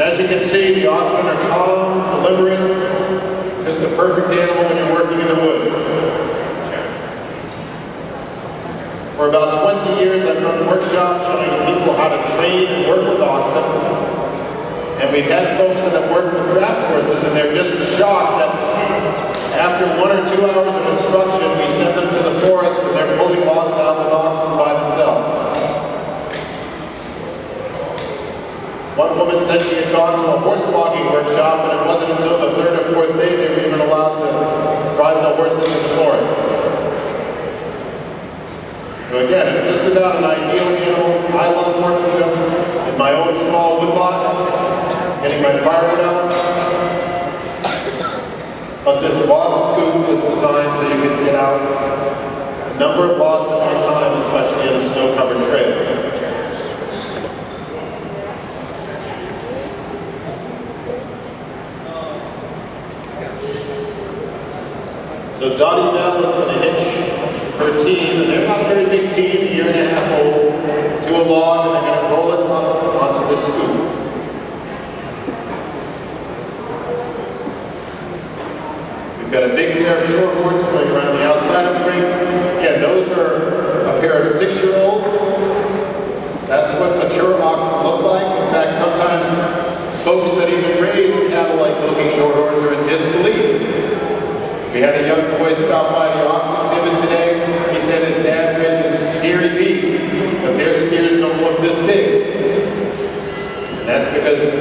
As you can see, the oxen are calm, deliberate, just a perfect animal when you're working in the woods. For about 20 years, I've run workshops showing people how to train and work with oxen. And we've had folks that have worked with draft horses, and they're just shocked that after 1 or 2 hours of instruction, we send them to the forest and they're pulling logs out with oxen by themselves. One woman said she had gone to a horse logging workshop, and it wasn't until the 3rd or 4th day they were even allowed to drive the horses in the forest. So again, it's just about an ideal animal. I love working with them in my own small woodlot, getting my firewood out. But this log scoop was designed so you could get out a number of logs at one time, especially in a snow-covered trail. So Dottie Bell is going to hitch her team, and they're not a very big team, 1.5 years old, to a log, and they're going to roll it up onto this scoop. We've got a big pair of short horns going around the outside of the ring. Again, those are a pair of 6-year-olds. That's what mature oxen look like. In fact, sometimes folks that even raise cattle-like looking short horns are in disbelief. We had a young boy stop by the oxen exhibit today. He said his dad raises dairy beef, but their steers don't look this big. And that's because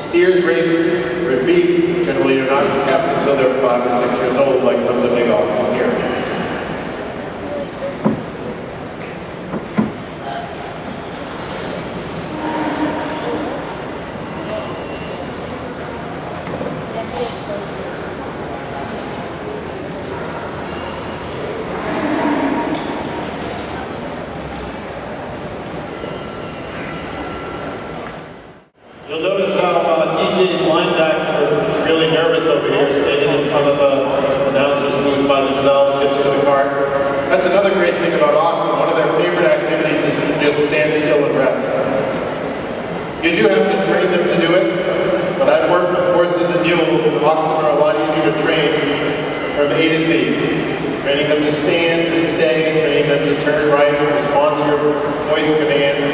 steers raised for beef generally are not kept until they're 5 or 6 years old, like some of the big oxen here. You'll notice how DJ's linebacks are really nervous over here, standing in front of the announcer's booth by themselves, hitched to the cart. That's another great thing about oxen. One of their favorite activities is to just stand still and rest. You do have to train them to do it, but I've worked with horses and mules, and oxen are a lot easier to train from A to Z. Training them to stand and stay, training them to turn right, respond to your voice commands.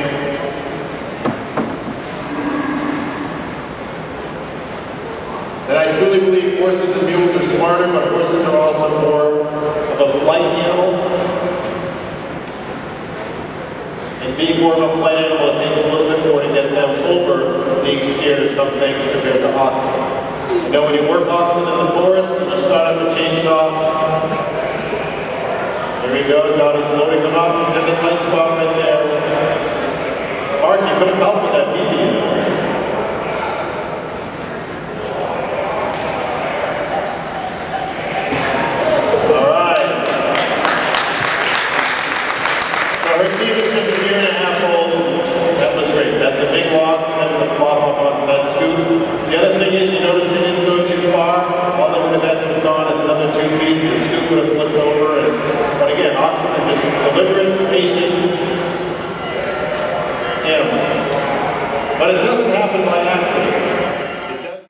And I truly believe horses and mules are smarter, but horses are also more of a flight animal. And being more of a flight animal, it takes a little bit more to get them over being scared of some things compared to oxen. You know, when you work oxen in the forest, you just start up a chainsaw. There we go, Dottie's loading them up. She's in the tight spot right there. Mark, you could have helped with that BB, you know. Her team is just 1.5 years old. That was great. That's a big log for them to flop up onto that scoop. The other thing is, you notice they didn't go too far. All they would have had to have gone is another 2 feet. The scoop would have flipped over. But again, oxen are just deliberate, patient animals. But it doesn't happen by accident. It does.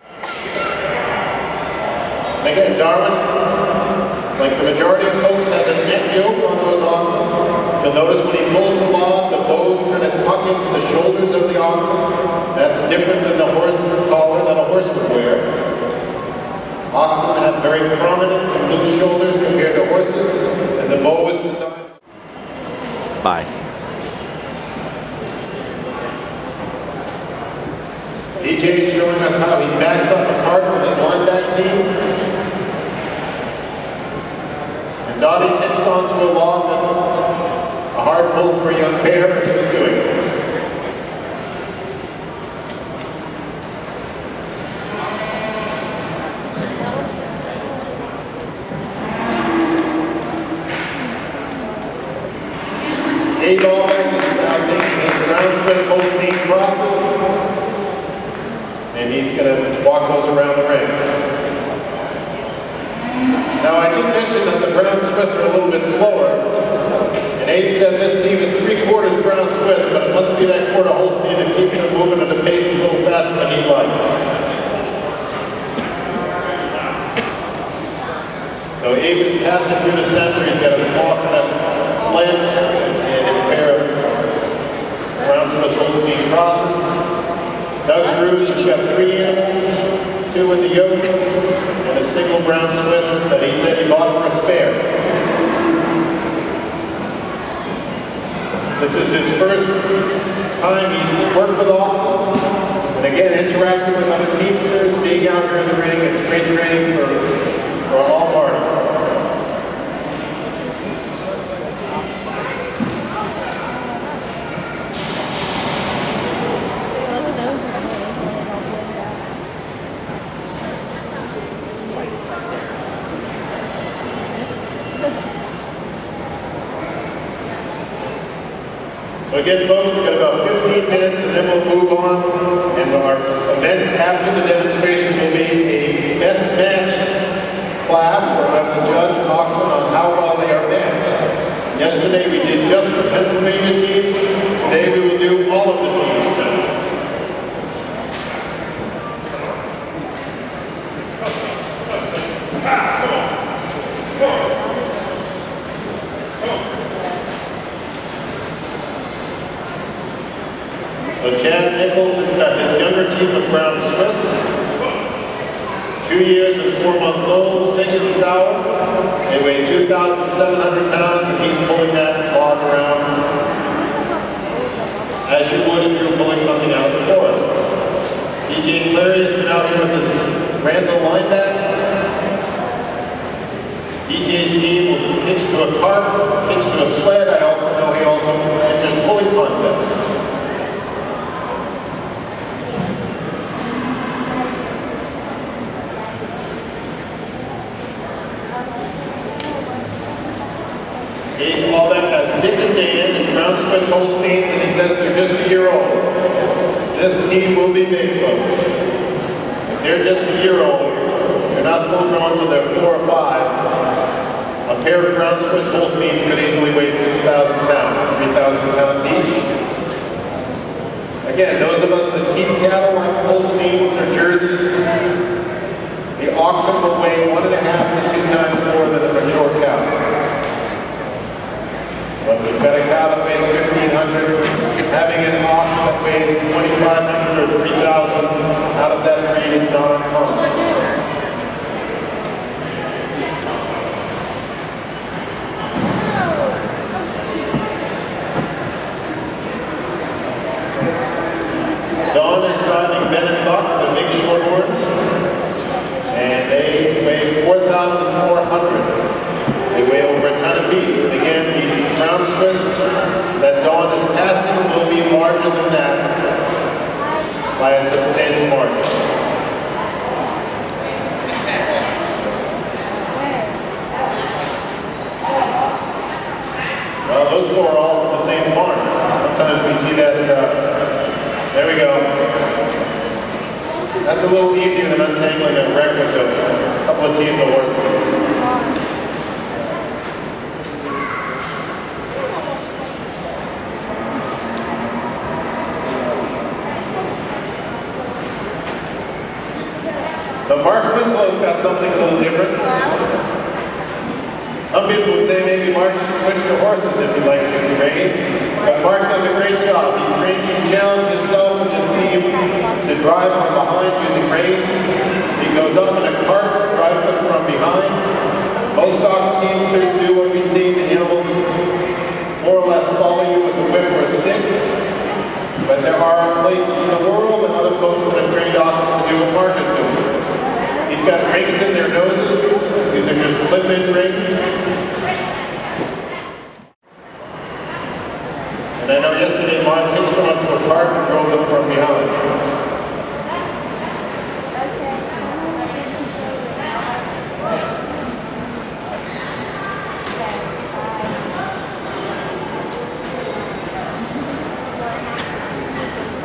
And again, Darwin, like the majority of folks, has a neck yoke on those oxen. You'll notice when he pulls the log, the bow's going to tuck into the shoulders of the oxen. That's different than the horse collar that a horse would wear. Oxen have very prominent and loose shoulders compared to horses, and the bow is designed. Bye. DJ is showing us how he backs up a cart with his lineback team. And Dottie's hitched onto a log that's a hard pull for a young pair, but she's doing it. Dave Allbeck is now taking his ground Swiss Holstein crosses, and he's going to walk those around the ring. Now I did mention that the brown Swiss are a little bit slower. And Abe said this team is 3/4 Brown Swiss, but it must be that quarter Holstein that keeps them moving at a pace a little faster than he'd like. So Abe is passing through the center. He's got a small kind of slant and a pair of Brown Swiss Holstein crosses. Doug Cruz has got 3 animals, 2 in the yoke, and a single Brown Swiss that he said he bought for a spare. This is his first time he's worked with Oxen. And again, interacting with other teamsters, being out here in the ring, it's great training for all parties. So again, folks, we've got about 15 minutes and then we'll move on. And our event after the demonstration will be a best matched class where I will judge Oxen on how well they are matched. Yesterday we did just the Pennsylvania teams. Today we will do all of the teams. So Chad Nichols has got his younger team of Brown Swiss, 2 years and 4 months old, singing sour. They weigh 2,700 pounds, and he's pulling that log around as you would if you were pulling something out of the forest. DJ Clary has been out here with his Randall linebacks. DJ's team will hitch to a cart, hitch to a sled. I also know he also enters pulling contests. Abe Albeck has Dick and Dan, his Brown Swiss Holsteins, and he says they're just a year old. This team will be big, folks. If they're just a year old, they're not full grown until they're 4 or 5. A pair of Brown Swiss Holsteins could easily weigh 6,000 pounds, 3,000 pounds each. Again, those of us that keep cattle like Holsteins or Jerseys, the oxen will weigh 1.5 to 2 times more than a mature cow. But we've got a cow that weighs 1,500, having an ox that weighs 2,500 or 3,000 out of that breed is not uncommon. Dawn is driving Ben and Buck, the big shorthorns, and they weigh 4,400. They weigh over a ton apiece. And again, these Brown Swiss that Dawn is passing will be larger than that by a substantial margin. Well, those 4 are all from the same farm. Sometimes we see that, there we go. That's a little easier than untangling a wreck with a couple of teams of horses. So Mark Winslow's got something a little different. Some people would say maybe Mark should switch to horses if he likes using reins. But Mark does a great job. He's challenged himself and his team to drive from behind using reins. He goes up in a cart, drives them from behind. Most ox teamsters do what we see. The animals more or less follow you with a whip or a stick. But there are places in the world and other folks that have trained oxen to do what Mark is doing. He's got rings in their noses. These are just clip-in rings. And I know yesterday Mark hitched them up to a cart and drove them from behind.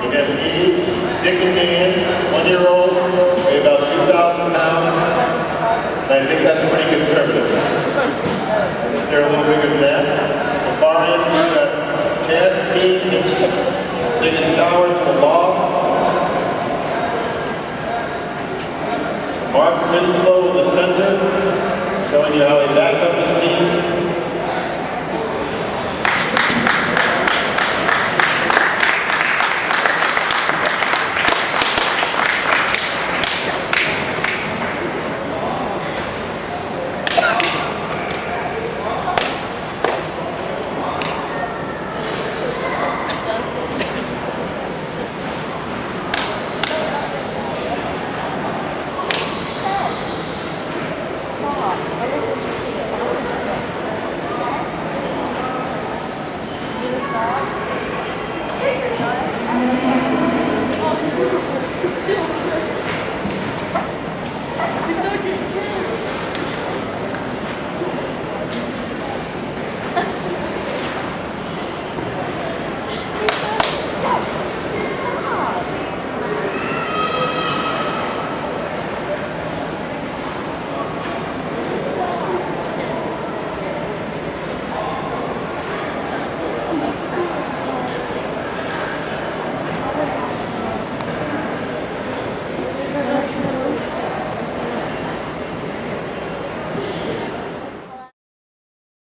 Again, Eves, Dick and Dan, 1-year-old, weigh about 2,000 pounds. And I think that's pretty conservative. I think they're a little bigger than that. The far end showing you how